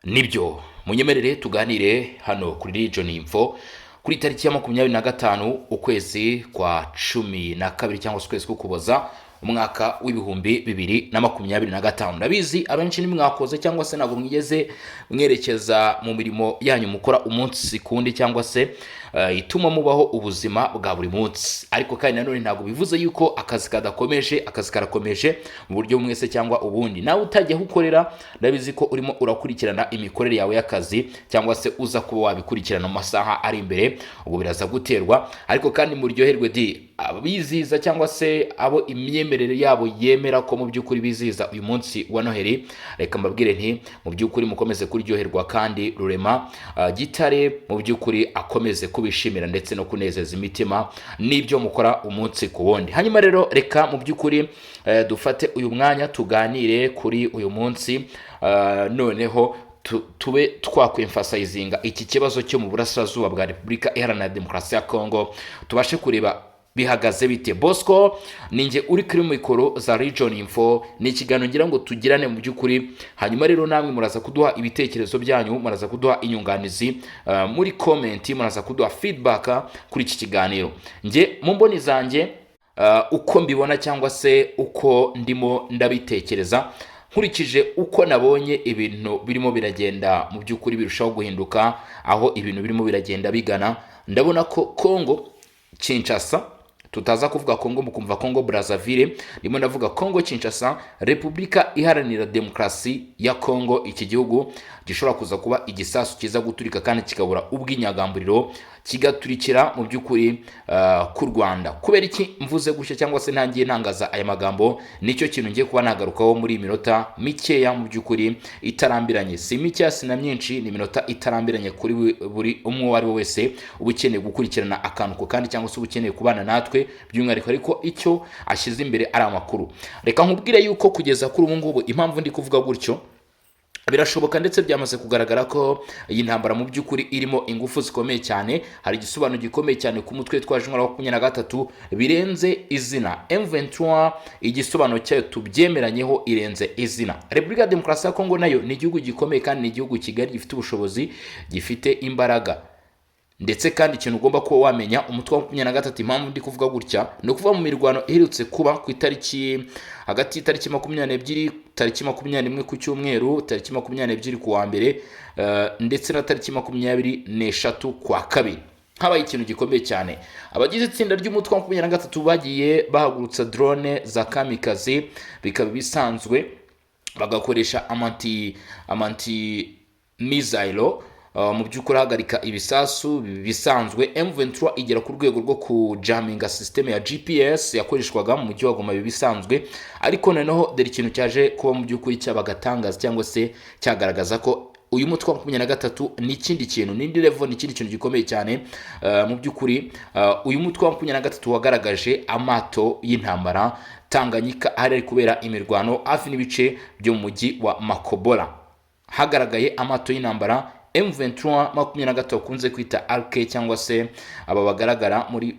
Nibyo munyemerere tuganire hano kuri Region Info kuri tariki ya 25 ukwezi kwa 12 cyangwa se ukwezi k'Ukuboza umwaka w'ibihumbi 2025. Ndabizi abenshi ni mwakoze cyangwa se ntabwo mwigeze mwerekeza mu mirimo yanyu mukora umunsi kundi cyangwa se ituma mubaho ubuzima bwa buri munsi, ariko kandi nanone ntabwo bivuze yuko akazi kadakomeje. Akazi karakomeje mu buryo mwese cyangwa ubundi. Nawe utajya ukorera, ndabizi ko urimo urakurikirana imikorere yawe y'akazi cyangwa se uza kuba wabikurikirana mu masaha ari imbere, ubwo biraza guterwa. Ariko kandi muryoherwe abiziza cyangwa se abo imyemerere yabo yemera ko mu by'ukuri biziza uyu munsi wa Noheli, reka mbabwire nti mu by'ukuri mukomeze kuryoherwa kandi Rurema Gitare mu by'ukuri akomeze kubishimira ndetse no kunezeza imitima n'ibyo mukora umunsi ku wundi. Hanyuma rero reka mu by'ukuri dufate uyu mwanya tuganire kuri uyu munsi, noneho tube twakwemfasayizinga iki kibazo cyo mu burasirazuba bwa Repubulika Iharanira Demokarasi ya Kongo, tubashe kureba bihagaze bite. Bosco ninjye uri kuri mikoro za Region Info, ni ikiganiro ngira ngo tugirane mu by'ukuri. Hanyuma rero namwe muraza kuduha ibitekerezo byanyu, muraza kuduha inyunganizi muri comment, muraza kuduha feedback kuri iki kiganiro. Nje mu mboni zanjye uko mbibona cyangwa se uko ndimo ndabitekereza, nkurikije uko nabonye ibintu birimo biragenda mu by'ukuri birushaho guhinduka, aho ibintu birimo biragenda bigana, ndabona ko Kongo Kinshasa, tutaza kuvuga Kongo mukumva Kongo Brazzaville, ndimo ndavuga Kongo Kinshasa, Repubulika Iharanira Demokarasi ya Kongo, iki gihugu gishobora kuza kuba igisasu kiza guturika kandi kikabura ubwinyagamburiro kigaturikira mu by'ukuri ku Rwanda. Kubera iki mvuze gutya cyangwa se ntangiye ntangaza aya magambo? Nicyo kintu ngiye kuba nagarukaho muri minota mikeya mu by'ukuri itarambiranye, si mikeya sina myinshi, ni minota itarambiranye kuri buri umwe ari we wese ubukeneye gukurikirana akantu ko kandi cyangwa se ubukeneye kubana natwe by'umwihariko, ariko icyo ashyize imbere ari amakuru. Reka nkubwire yuko kugeza kuri ubu ngubu impamvu ndi kuvuga gutyo, birashoboka ndetse byamaze kugaragara ko iyi ntambara mu by'ukuri irimo ingufu zikomeye cyane. Hari igisobanuro gikomeye cyane ku mutwe twaje wa 23 birenze izina M23, igisobanuro cyayo tubyemeranyeho irenze izina. Repubulika Demokarasi ya Kongo nayo ni igihugu gikomeye kandi ni igihugu kigari gifite ubushobozi, gifite imbaraga. Ndetse kandi ikintu ugomba kuba wamenya, umutwe wa 23 impamvu ndi kuvuga gutya ni ukuva mu mirwano iherutse kuba ku itariki hagati y'itariki 22 tariki 21 ku cyumweru, tariki 22 ku wa mbere ndetse na tariki 23 kwa kabiri. Habaye ikintu gikomeye cyane. Abagize itsinda ry'umutwe wa 23 bagiye bahagurutsa drone za kamikaze, bikaba bisanzwe bagakoresha amanti missile mu by'ukuri hagarika ibisasu bisanzwe. M23 igera ku rwego rwo kujaminga system ya GPS yakoreshwaga mu mujyi wa Goma bisanzwe, ariko noneho dore ikintu cyaje kuba mu by'ukuri cyabagatangaza cyangwa se cyagaragaza ko uyu mutwe wa 23 ni ikindi kintu, n'indi level, ni ikindi kintu gikomeye cyane. Mu by'ukuri uyu mutwe wa 23 wagaragaje amato y'intambara Tanganyika ari kubera imirwano hafi n'ibice byo mu mujyi wa Makobola. Hagaragaye amato y'intambara M23 23 kunze kwita ALK cyangwa se aba bagaragara muri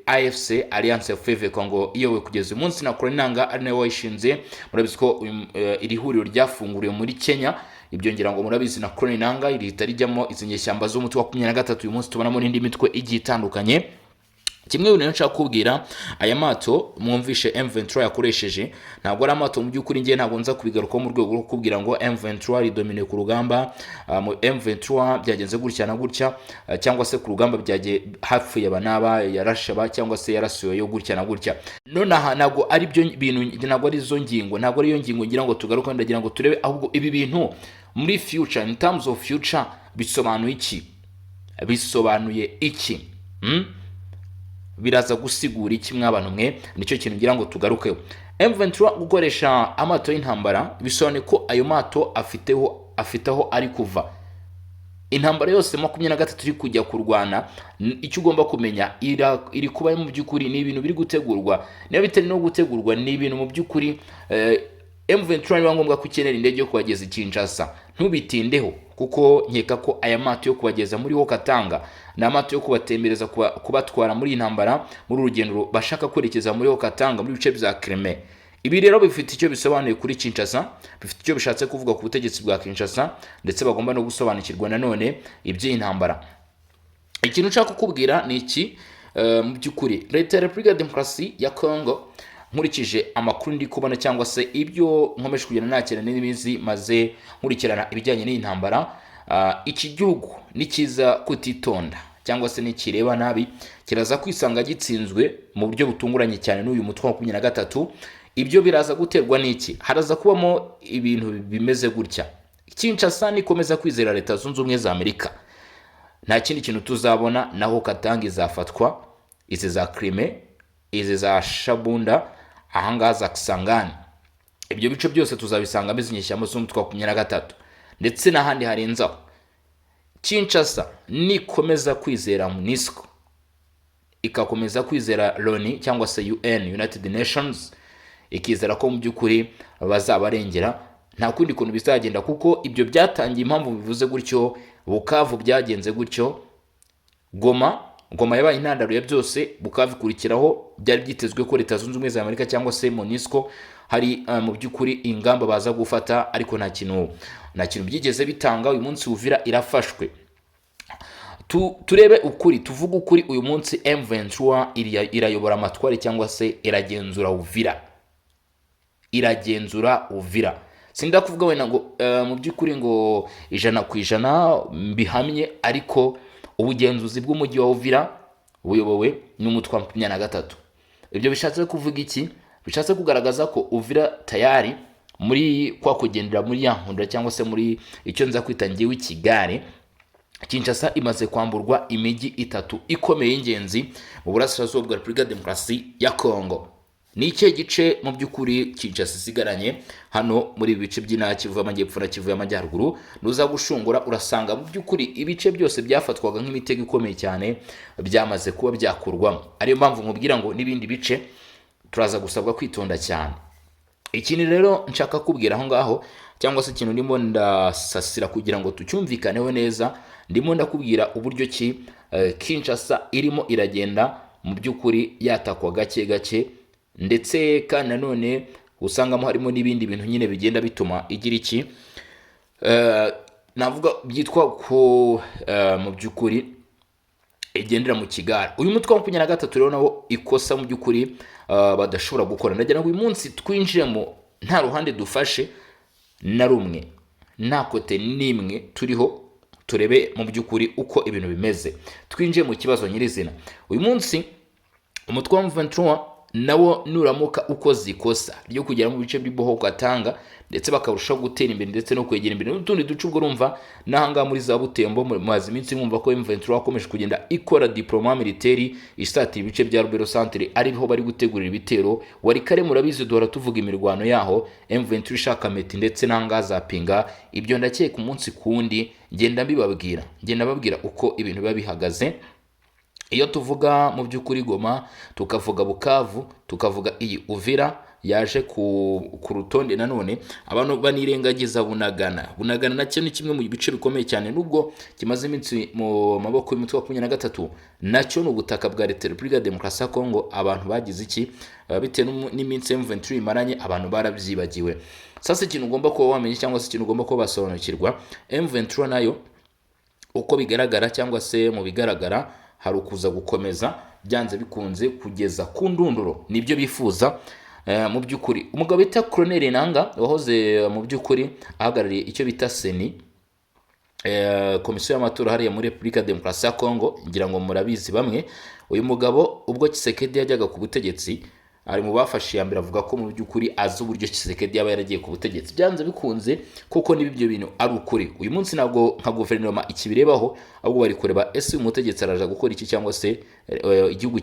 AFC Alliance Fleuve Congo, iyowe kugeza umunsi na Korinanga ari nawe wayishinze. Murabizi ko iri huriro ryafunguriwe muri Kenya, ibyo ngira ngo murabizi na Korinanga irihita rijyamo izi nyeshyamba z'umutwe wa 23. uyu munsi tubonamo n'indi mitwe igiye itandukanye. Kimwe ubu nshaka kubwira, aya mato mwumvishe M23 yakoresheje ntabwo ari amato mu by'ukuri, ngiye ntabwo nza kubigaruka mu rwego rwo kubwira ngo M23 ridomine ku rugamba. M23 byagenze gutya na gutya, cyangwa se ku rugamba byagiye hafi y'abanaba yarashaba cyangwa se yarasuye yo gutya na gutya. None aha ntabwo ari byo bintu, ntabwo ari zo ngingo, ntabwo ari yo ngingo ngira ngo tugaruke. Ndagira ngo turebe ahubwo ibi bintu muri future, in terms of future, bisobanuye iki, bisobanuye iki, biraza gusigura iki mw'abantu mwe? Nicyo kintu ngira ngo tugarukeho. M23 gukoresha amato y'intambara bisobanuye ko ayo mato afiteho ari kuva. Intambara yose 23 iri kujya kurwana, icyo ugomba kumenya iri kuba mu by'ukuri ni ibintu biri gutegurwa. Niba bitari no gutegurwa, ni ibintu mu by'ukuri M23 niba ngombwa ko ukenera indege yo kubageza Kinshasa, ntubitindeho, kuko nkeka ko aya mato yo kubageza muri ho Katanga na amato yo kubatembereza kubatwara muri intambara muri urugendo bashaka kwerekeza muri ho Katanga muri bice bya Crimea. Ibi rero bifite icyo bisobanuye kuri Kinshasa, bifite icyo bishatse kuvuga ku butegetsi bwa Kinshasa, ndetse bagomba no gusobanukirwa nanone iby'iyi ntambara. Ikintu nshaka kukubwira ni iki, mu by'ukuri leta ya Repubulika ya Demokarasi ya Congo, nkurikije amakuru ndi kubona cyangwa se ibyo nkomeje kugenda nakira n'imizi maze nkurikirana ibijyanye n'iyi ntambara, iki gihugu nikiza kutitonda cyangwa se nikireba nabi kiraza kwisanga gitsinzwe mu buryo butunguranye cyane n'uyu mutwe wa 23. Ibyo biraza guterwa n'iki? Haraza kubamo ibintu bimeze gutya: Kinshasa nikomeza kwizera leta zunze ubumwe za Amerika, nta kindi kintu tuzabona, naho Katanga izafatwa, izi za Crimea, izi za Shabunda, ahangaha za Kisangani, ibyo bice byose tuzabisanga ameze inyeshyamba z'umutwe wa 23, ndetse n'ahandi harenzaho. Kinshasa nikomeza kwizera MONUSCO, ikakomeza kwizera Loni cyangwa se UN, United Nations, ikizera ko mu by'ukuri bazabarengera, nta kundi kuntu bizagenda, kuko ibyo byatangiye. Impamvu bivuze gutyo, Bukavu byagenze gutyo, Goma yabaye intandaro ya byose, Bukavu ikurikiraho. Byari byitezwe ko leta zunze ubumwe za Amerika cyangwa se MONUSCO hari mu by'ukuri ingamba baza gufata, ariko nta kintu byigeze bitanga. Uyu munsi Uvira irafashwe. Turebe ukuri, tuvuge ukuri, uyu munsi M23 irayobora amatwari cyangwa se iragenzura Uvira. Sinda kuvuga wenda ngo mu by'ukuri ngo 100% mbihamye, ariko ubugenzuzi bw'umujyi wa Uvira buyobowe n'umutwe wa 23. Ibyo bishatse kuvuga iki? Bishatse kugaragaza ko Uvira tayari muri kwa kugendera muri ya nkundura cyangwa se muri icyo nza kwita ngiwe Kigali. Kinshasa imaze kwamburwa imijyi 3 ikomeye y'ingenzi mu burasirazuba bwa Repubulika ya Demokarasi ya Congo. Ni icyo gice mu by'ukuri Kinshasa isigaranye hano muri ibi bice by'Intara Kivu y'Amajyepfo na Kivu y'Amajyaruguru. Nuza gushungura urasanga mu by'ukuri ibice byose byafatwaga nk'imitego ikomeye cyane byamaze kuba byakurwamo. Ariyo mpamvu nkubwira ngo n'ibindi bice turaza gusabwa kwitonda cyane. Ikindi rero nshaka kubwira aho ngaho, cyangwa se ikintu ndimo ndasasira kugira ngo tucyumvikaneho neza, ndimo ndakubwira uburyo ki Kinshasa irimo iragenda mu by'ukuri yatakwa gake gake, ndetse kandi nanone usangamo harimo n'ibindi bintu nyine bigenda bituma igira iki, navuga byitwa ko mu by'ukuri igendera mu kigara. Uyu mutwe wa 23 rero nawo ikosa mu by'ukuri badashobora gukora. Ndagira ngo uyu munsi twinjiremo nta ruhande dufashe na rumwe, nta kote nimwe turiho, turebe mu by'ukuri uko ibintu bimeze, twinjiye mu kibazo nyirizina. Uyu munsi umutwe wa 23 nawo nuramuka ukoze ikosa ryo kugera mu bice by'Iboho Katanga, ndetse bakarushaho gutera imbere ndetse no kwegera imbere n'utundi duce, ubwo urumva n'ahanga muri za Butembo maze iminsi mwumva ko M23 akomeje kugenda ikora diploma militaire isatira ibice bya Rubero Centre, ariho bari gutegurira ibitero. Wari kare murabizi duhora tuvuga imirwano yaho M23 ishaka meti ndetse n'ahanga za Pinga. Ibyo ndakeka umunsi kundi ngenda babwira uko ibintu biba bihagaze. Iyo tuvuga mu by'ukuri Goma, tukavuga Bukavu, tukavuga iyi Uvira yaje ku rutonde, nanone abantu banirengagiza Bunagana nacyo ni kimwe mu bice bikomeye cyane, nubwo kimaze iminsi mu maboko y'umutwe wa 23, nacyo ni ubutaka bwa leta ya Repubulika ya Demokarasi ya Congo. Abantu bagize iki bitewe n'iminsi M23 imaranye, abantu barabyibagiwe. Sasa ikintu ugomba kuba wamenye cyangwa se ikintu ugomba kuba basobanukirwa, M23 nayo uko bigaragara cyangwa se mu bigaragara hari ukuza gukomeza byanze bikunze kugeza ku ndunduro, nibyo bifuza. Mu by'ukuri umugabo bita Colonel Nanga wahoze mu by'ukuri ahagarariye icyo bita Seni, komisiyo y'amatora hariya muri Repubulika ya Demokarasi ya Congo, ngira ngo murabizi bamwe. Uyu mugabo ubwo Tshisekedi yajyaga ku butegetsi ari mu bafashe ya mbere, avuga ko mu by'ukuri azi uburyo Tshisekedi yaba yaragiye ku butegetsi, byanze bikunze kuko n'ibyo bintu ari ukuri. Uyu munsi ntabwo nka guverinoma ikibirebaho, ahubwo bari kureba ese umutegetsi araje gukora iki, cyangwa se igihugu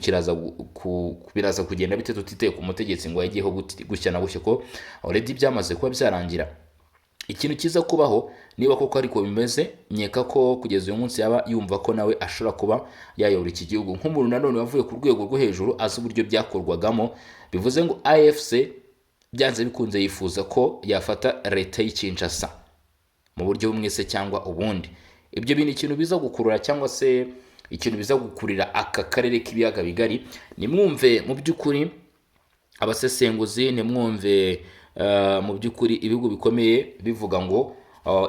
biraza kugenda bite tutiteye ku mutegetsi ngo yagiyeho gutya na gutya, ko already byamaze kuba byarangira. Ikintu kiza kubaho niba koko ariko bimeze, nyeka ko kugeza uyu munsi yaba yumva ko nawe ashobora kuba yayobora iki gihugu nk'umuntu nanone wavuye ku rwego rwo hejuru, azi uburyo byakorwagamo. Bivuze ngo AFC byanze bikunze yifuza ko yafata leta y'Kinshasa mu buryo bumwe se cyangwa ubundi. Ibyo bintu ikintu biza gukurura cyangwa se ikintu biza gukurira aka karere k'ibiyaga bigari, nimwumve mu by'ukuri abasesenguzi ntimwumve mu by'ukuri ibihugu bikomeye bivuga ngo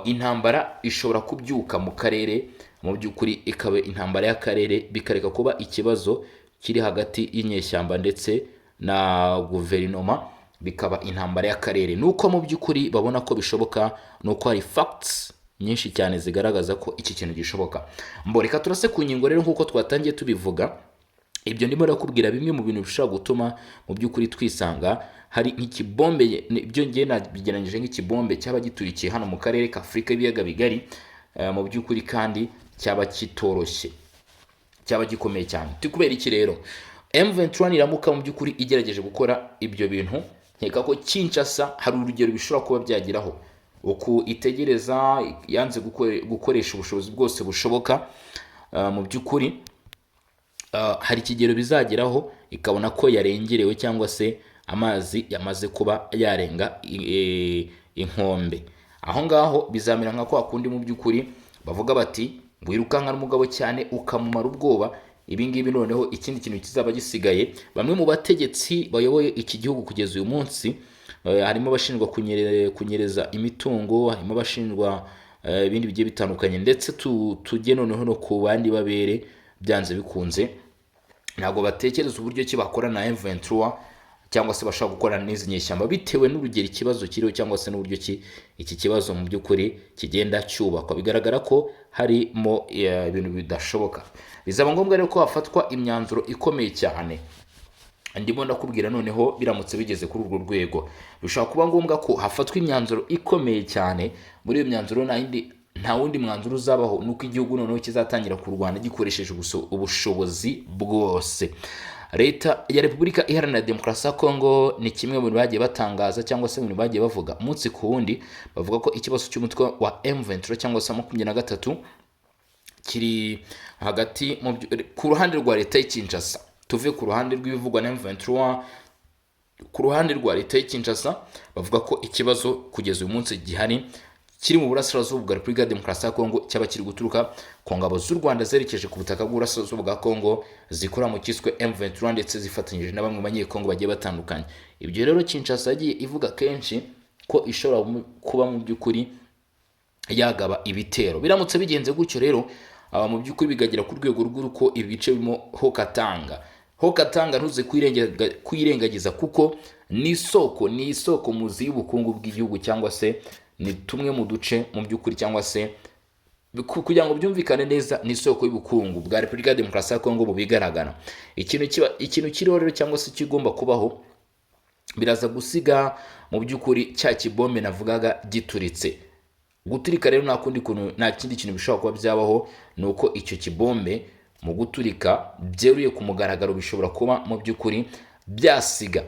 intambara ishobora kubyuka mu karere, mu by'ukuri ikaba intambara y'akarere, bikareka kuba ikibazo kiri hagati y'inyeshyamba ndetse na guverinoma, bikaba intambara y'akarere. Nuko mu by'ukuri babona ko bishoboka, nuko hari facts nyinshi cyane zigaragaza ko iki kintu gishoboka. Reka turase ku ngingo rero nk'uko twatangiye tubivuga. Ibyo ndimo nakubwira bimwe mu bintu bishobora gutuma mu by'ukuri twisanga hari nk'ikibombe, ibyo ngiye nabigeranyije nk'ikibombe cyaba giturikiye hano mu karere ka Afurika y'ibiyaga bigari, mu by'ukuri kandi cyaba kitoroshye, cyaba gikomeye cyane. Tukubera iki rero? M23 iramuka mu by'ukuri igerageje gukora ibyo bintu, nkeka ko Kinshasa hari urugero bishobora kuba byageraho, uku itegereza yanze gukoresha ubushobozi bwose bushoboka, mu by'ukuri hari ikigero bizageraho ikabona ko yarengerewe cyangwa se amazi yamaze kuba yarenga inkombe. Aho ngaho bizamera nka kwa kundi mu by'ukuri bavuga bati wirukanka n'umugabo cyane ukamumara ubwoba. Ibi ngibi noneho ikindi kintu kizaba gisigaye, bamwe mu bategetsi bayoboye iki gihugu kugeza uyu munsi, harimo abashinjwa kunyereza imitungo, harimo abashinjwa ibindi bigiye bitandukanye, ndetse tujye noneho no ku bandi babere byanze bikunze ntabwo batekereza uburyo ki bakora na M23 cyangwa se bashaka gukorana n'izi nyeshyamba bitewe n'urugero ikibazo kiriho cyangwa se n'uburyo ki iki kibazo mu by'ukuri kigenda cyubakwa. Bigaragara ko harimo ibintu bidashoboka. Bizaba ngombwa rero ko hafatwa imyanzuro ikomeye cyane. Ndimo ndakubwira noneho biramutse bigeze kuri urwo rwego bishobora kuba ngombwa ko hafatwa imyanzuro ikomeye cyane. Muri iyo myanzuro nta wundi mwanzuro uzabaho, nuko igihugu noneho kizatangira kurwana gikoresheje ubushobozi bwose. Leta ya Repubulika Iharanira Demokarasi ya Kongo ni kimwe mu bagiye batangaza cyangwa se mu bagiye bavuga umunsi ku wundi, bavuga ko ikibazo cy'umutwe wa M23 cyangwa se 23 kiri hagati ku ruhande rwa leta ya Kinshasa. Tuve ku ruhande rw'ibivugwa na M23, ku ruhande rwa leta ya Kinshasa bavuga ko ikibazo kugeza uyu munsi gihari kiri mu burasirazuba bwa Repubulika Demokarasi ya Kongo, cyaba kiri guturuka ku ngabo z'u Rwanda zerekeje ku butaka bw'uburasirazuba bwa Kongo zikora mu kiswe M23 ndetse zifatanyije na bamwe mu banyekongo bagiye batandukanye. Ibyo rero Kinshasa yagiye ivuga kenshi ko ishobora kuba mu by'ukuri yagaba ibitero. Biramutse bigenze gutyo rero mu by'ukuri bigagera ku rwego rw'uko ibice birimo Haut-Katanga ntuze kwirengagiza kuko ni isoko muzi y'ubukungu bw'igihugu, cyangwa se ni tumwe mu duce mu by'ukuri, cyangwa se kugira ngo byumvikane neza ni isoko y'ubukungu bwa Repubulika Demokarasi ya Kongo mu bigaragara. Ikintu kiriho rero cyangwa se kigomba kubaho, biraza gusiga mu by'ukuri cya kibombe navugaga gituritse. Guturika rero nta kindi kintu bishobora kuba byabaho, nuko icyo kibombe mu guturika byeruye ku mugaragaro bishobora kuba mu by'ukuri byasiga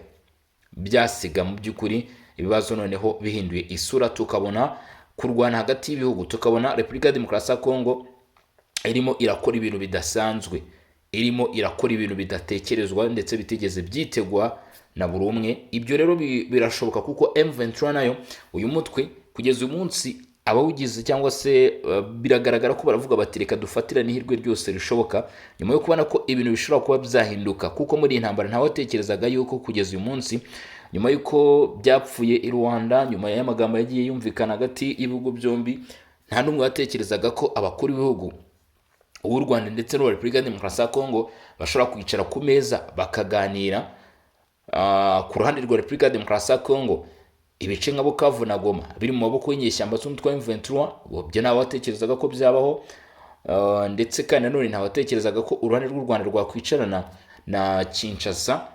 mu by'ukuri ibibazo noneho bihinduye isura, tukabona kurwana hagati y'ibihugu, tukabona Repubulika Demokarasi ya Kongo irimo irakora ibintu bidasanzwe, irimo irakora ibintu bidatekerezwa ndetse bitigeze byitegwa na buri umwe. Ibyo rero birashoboka kuko M23 nayo uyu mutwe kugeza uyu munsi abawugize cyangwa se biragaragara ko baravuga bati reka dufatira n'ihirwe ryose rishoboka, nyuma yo kubona ko ibintu bishobora kuba byahinduka, kuko muri iyi ntambara ntawatekerezaga yuko kugeza uyu munsi, nyuma yuko byapfuye i Rwanda, nyuma y'amagambo yagiye yumvikana hagati y'ibihugu byombi, nta n'umwe watekerezaga ko abakuru b'ibihugu uw'u Rwanda ndetse n'uwa Repubulika Demokarasi ya Kongo bashobora kwicara ku meza bakaganira. Ku ruhande rwa Repubulika Demokarasi ya Kongo ibice nka Bukavu na Goma biri mu maboko y'inyeshyamba z'umutwe wa M23, byo ntawe watekerezaga ko byabaho, ndetse kandi nanone ntawe watekerezaga ko uruhande rw'u Rwanda rwakwicarana na Kinshasa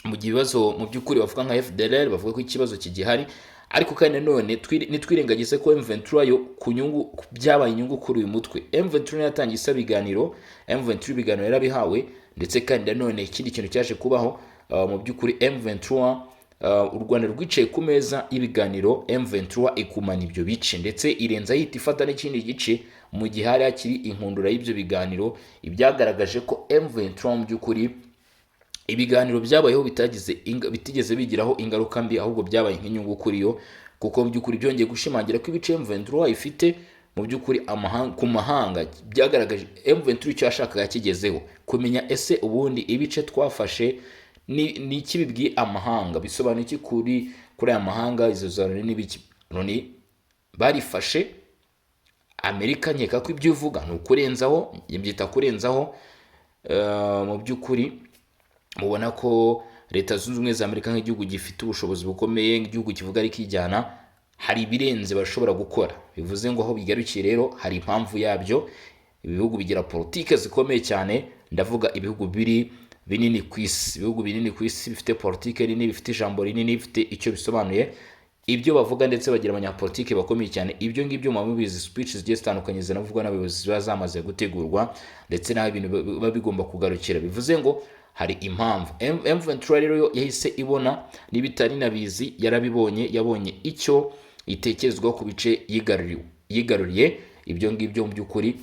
mu gihe ibibazo mu by'ukuri bavuga nka FDLR bavuga ko ikibazo kigihari. Ariko kandi nanone nitwirengagize ko M23 yo ku nyungu byabaye inyungu kuri uyu mutwe. M23 yatangiye isaba ibiganiro, M23 ibiganiro yarabihawe, ndetse kandi nanone ikindi kintu cyaje kubaho mu by'ukuri M23 u Rwanda rwicaye ku meza y'ibiganiro, M23 ikumana ibyo bice ndetse irenza yita ifata n'ikindi gice mu gihe hari hakiri inkundura y'ibyo biganiro. Ibyagaragaje ko M23 mu by'ukuri ibiganiro byabayeho bitigeze bigiraho ingaruka mbi, ahubwo byabaye nk'inyungu kuri yo, kuko mu by'ukuri byongeye gushimangira ko ibice M23 ifite mu by'ukuri ku mahanga byagaragaje M23 icyo yashakaga kigezeho, kumenya ese ubundi ibice twafashe ni iki bibwiye amahanga, bisobanuye iki kuri aya mahanga, izo za Loni n'ibiki. Loni barifashe, Amerika nkeka ko ibyo ivuga ni ukurenzaho, byita kurenzaho. Mu by'ukuri mubona ko leta zunze ubumwe za Amerika nk'igihugu gifite ubushobozi bukomeye, nk'igihugu kivuga ari kijyana, hari ibirenze bashobora gukora. Bivuze ngo aho bigarukiye rero hari impamvu yabyo. Ibihugu bigira politike zikomeye cyane, ndavuga ibihugu binini ku isi, ibihugu binini ku isi bifite politike nini, bifite ijambo rinini, bifite icyo bisobanuye, ibyo bavuga, ndetse bagira abanyapolitike bakomeye cyane. Ibyo ngibyo mu mubizi speech zigiye zitandukanye zinavugwa n'abayobozi ziba zamaze gutegurwa, ndetse n'aho ibintu biba bigomba kugarukira. Bivuze ngo hari impamvu. M23 rero yahise ibona n'ibitari nabizi, yarabibonye, yabonye icyo itekerezwaho ku bice yigaruriye. Ibyo ngibyo mu by'ukuri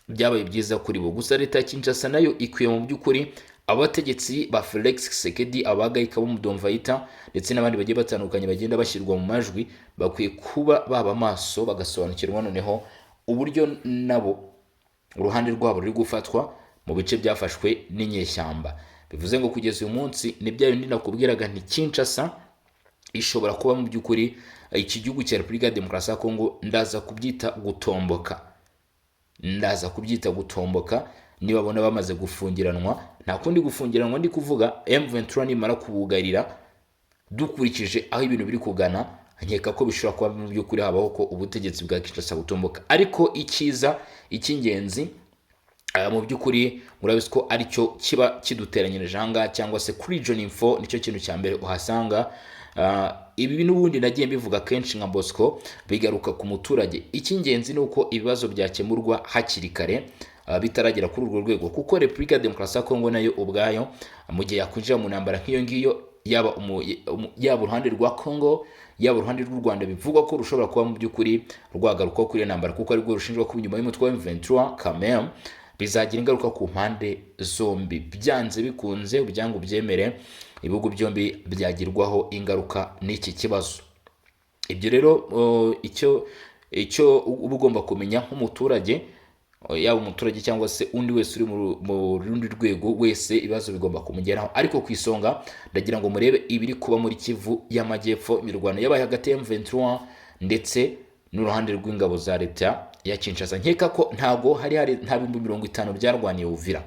byabaye byiza kuri bo. Gusa leta ya Kinshasa nayo ikwiye mu by'ukuri abategetsi ba Felix Tshisekedi, abagayika bo mu Domvaita, ndetse n'abandi bagiye batandukanye bagenda bashyirwa mu majwi, bakwiye kuba baba maso, bagasobanukirwa noneho uburyo nabo uruhande rwabo ruri gufatwa mu bice byafashwe n'inyeshyamba. Bivuze ngo kugeza uyu munsi ni bya bindi nakubwiraga, nti Kinshasa ishobora kuba mu by'ukuri iki gihugu cya Repubulika ya Demokarasi ya Kongo, ndaza kubyita gutomboka. Nibabona bamaze gufungiranwa, nta kundi gufungiranwa ndi kuvuga, M23 nimara kubugarira, dukurikije aho ibintu biri kugana, nkeka ko bishobora kuba mu by'ukuri habaho ko ubutegetsi bwa Kinshasa butomboka. Ariko icy'ingenzi mu by'ukuri murabizi ko aricyo kiba kiduteranyirije ahangaha, cyangwa se kuri John Info nicyo kintu cya mbere uhasanga. Ibi n'ubundi nagiye mbivuga kenshi nka Bosco, bigaruka ku muturage. Icy'ingenzi ni uko ibibazo byakemurwa hakiri kare, bitaragera kuri urwo rwego, kuko Repubulika ya Demokarasi ya Kongo nayo ubwayo mu gihe yakwinjira mu ntambara nk'iyo ngiyo, yaba uruhande rwa Kongo, yaba uruhande rw'u Rwanda, bivugwa ko rushobora kuba mu by'ukuri rwagaruka kuri iyo ntambara, kuko aribwo rushinjwa kuba inyuma y'umutwe wa M23 Kamem, bizagira ingaruka ku mpande zombi. Byanze bikunze, ubyangu byemere, ibihugu byombi byagirwaho ingaruka n'iki kibazo. Ibyo rero icyo uba ugomba kumenya nk'umuturage, yaba umuturage cyangwa se undi wese uri mu rundi rwego wese, ibibazo bigomba kumugeraho. Ariko ku isonga ndagira ngo murebe ibiri kuba muri Kivu y'Amajyepfo, imirwano yabaye hagati ya M23 ndetse n'uruhande rw'ingabo za leta ya Kinshasa. Nkeka ko nta bihumbi 50 byarwaniye Uvira.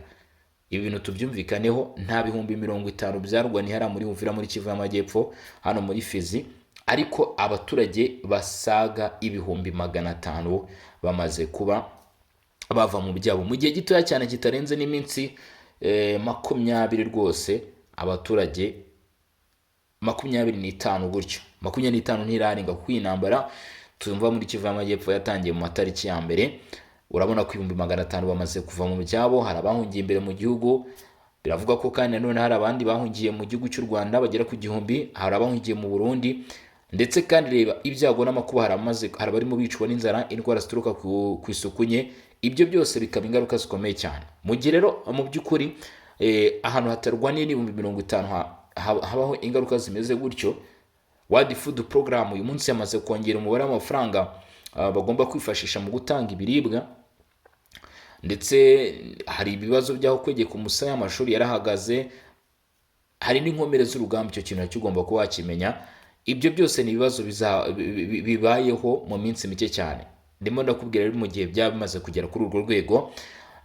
Ibi bintu tubyumvikaneho, nta bihumbi 50 byarwaniye hariya muri Uvira, muri Kivu y'Amajyepfo, hano muri Fizi, ariko abaturage basaga ibihumbi 500 bamaze kuba bava mu byabo mu gihe gitoya cyane, kitarenze n'iminsi 20 rwose. Abaturage 25 gutyo, 25 ntirarenga kuko iyi ntambara tumva muri Kivu y'Amajyepfo yatangiye mu matariki ya mbere. Urabona ko 500 bamaze kuva mu byabo. Hari abahungiye imbere mu gihugu, biravuga ko kandi nanone hari abandi bahungiye mu gihugu cy'u Rwanda bagera ku 1000, hari abahungiye mu Burundi, ndetse kandi reba ibyago n'amakuba, hari abarimo bicwa n'inzara, indwara zituruka ku isuku nke. Ibyo byose bikaba ingaruka zikomeye cyane. Mu gihe rero mu by'ukuri ahantu hatarwaniye n'ibihumbi 50 habaho ingaruka zimeze gutyo, World Food Program uyu munsi yamaze kongera umubare w'amafaranga bagomba kwifashisha mu gutanga ibiribwa, ndetse hari ibibazo by'aho kwegeka umusaya, amashuri yarahagaze, hari n'inkomere z'urugamba. Icyo kintu kigomba kuba wakimenya. Ibyo byose ni ibibazo bibayeho mu minsi mike cyane. Ndimo ndakubwira rero mu gihe byaba bimaze kugera kuri urwo rwego,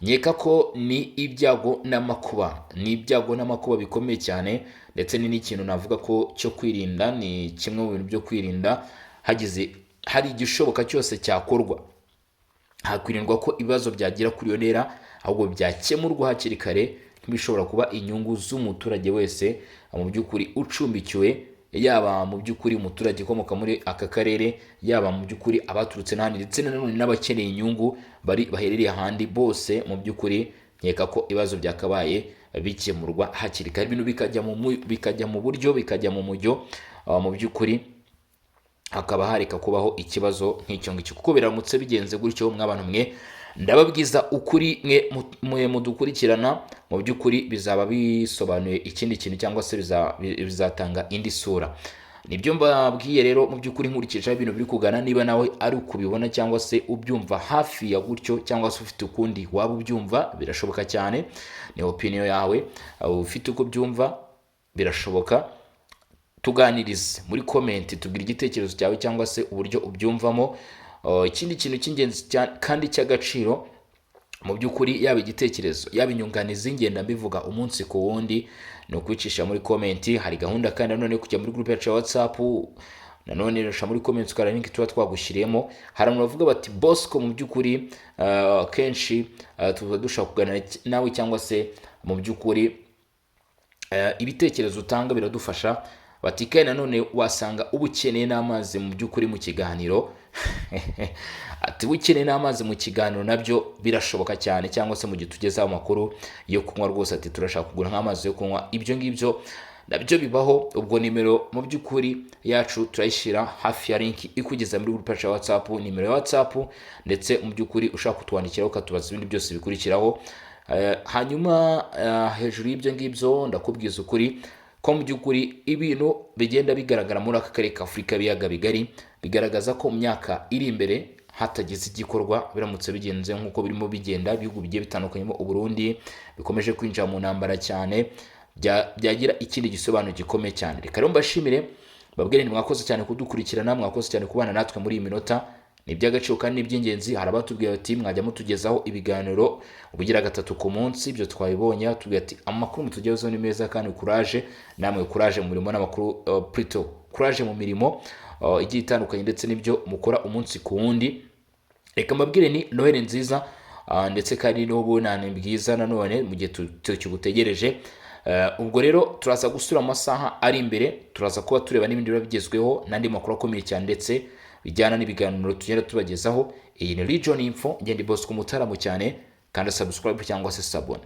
nkeka ko ni ibyago n'amakuba bikomeye cyane, ndetse ni n'ikintu navuga ko cyo kwirinda, ni kimwe mu bintu byo kwirinda. Hari igishoboka cyose cyakorwa, hakwirindwa ko ibibazo byagira kuri iyo ntera, ahubwo byakemurwa hakiri kare, nk'ibishobora kuba inyungu z'umuturage wese mu by'ukuri ucumbikiwe, yaba mu by'ukuri umuturage ukomoka muri aka karere, yaba mu by'ukuri abaturutse n'ahandi, ndetse nanone n'abakeneye inyungu baherereye ahandi, bose mu by'ukuri nkeka ko ibibazo byakabaye bikemurwa hakiri kare, ibintu bikajya mu buryo, bikajya mu mujyo, mu by'ukuri hakaba hareka kubaho ikibazo nk'icyo ngicyo. Kuko biramutse bigenze gutyo, mw'abantu mwe, ndababwiza ukuri mwe mudukurikirana, mu by'ukuri bizaba bisobanuye ikindi kintu, cyangwa se bizatanga indi sura. Nibyo mbabwiye rero, mu by'ukuri nkurikije ibintu biri kugana. Niba nawe ari ukubibona cyangwa se ubyumva hafi ya gutyo, cyangwa se ufite ukundi waba ubyumva, birashoboka cyane, ni opinion yawe. Ufite uko byumva, birashoboka. Tuganirize muri comment, tubwira igitekerezo cyawe cyangwa se uburyo ubyumvamo. Ikindi kintu cy'ingenzi kandi cy'agaciro mu by'ukuri, yaba igitekerezo yaba inyunganizi ngenda mbivuga umunsi ku wundi, ni ukwicisha muri comment. Hari gahunda kandi nanone yo kujya muri group yacu ya WhatsApp, nanone rusha muri comments ukara link tuba twagushyiriyemo. Hari abantu bavuga bati Bosco, mu by'ukuri kenshi tuba dushaka kuganira nawe cyangwa se mu by'ukuri ibitekerezo utanga biradufasha. Bati kandi nanone wasanga ubukeneye n'amazi mu by'ukuri mu kiganiro. Ati ukeneye n'amazi mu kiganiro nabyo birashoboka cyane, cyangwa se mu gihe tugezaho amakuru yo kunywa rwose, ati turashaka kugura nk'amazi yo kunywa, ibyo ngibyo nabyo bibaho. Ubwo nimero mu by'ukuri yacu turayishyira hafi ya link ikugeza muri group ya WhatsApp, nimero ya WhatsApp, ndetse mu by'ukuri ushaka kutwandikiraho ukatubaza ibindi byose bikurikiraho. Hanyuma hejuru y'ibyo ngibyo ndakubwiza ukuri ko mu by'ukuri ibintu bigenda bigaragara muri aka karere ka Afurika biyaga bigari, bigaragaza ko mu myaka iri imbere hatagize igikorwa, biramutse bigenze nk'uko birimo bigenda ibihugu bigiye bitandukanye, u Burundi bikomeje kwinjira mu ntambara cyane, byagira ikindi gisobanuro gikomeye cyane. Reka rero mbashimire, babwire ni mwakoze cyane kudukurikirana, mwakoze cyane kubana natwe muri iyi minota, ni iby'agaciro kandi n'iby'ingenzi. Hari abatubwira ati mwajya mutugezaho ibiganiro ubugira gatatu ku munsi, ibyo twabibonye. Tubwira ati amakuru mutugezeho ni meza kandi courage, namwe courage mu mirimo n'amakuru plutôt courage mu mirimo igiye itandukanye ndetse n'ibyo mukora umunsi ku wundi. Reka mbabwire ni Noheli nziza, ndetse kandi n'ubunane bwiza nanone mu gihe tugutegereje. Ubwo rero turaza gusura amasaha ari imbere, turaza kuba tureba n'ibindi biba bigezweho n'andi makuru akomeye cyane ndetse bijyana n'ibiganiro tugenda tubagezaho. Iyi ni Region Info, ngende Bosco Mutaramu cyane, kandi subscribe cyangwa se sabone.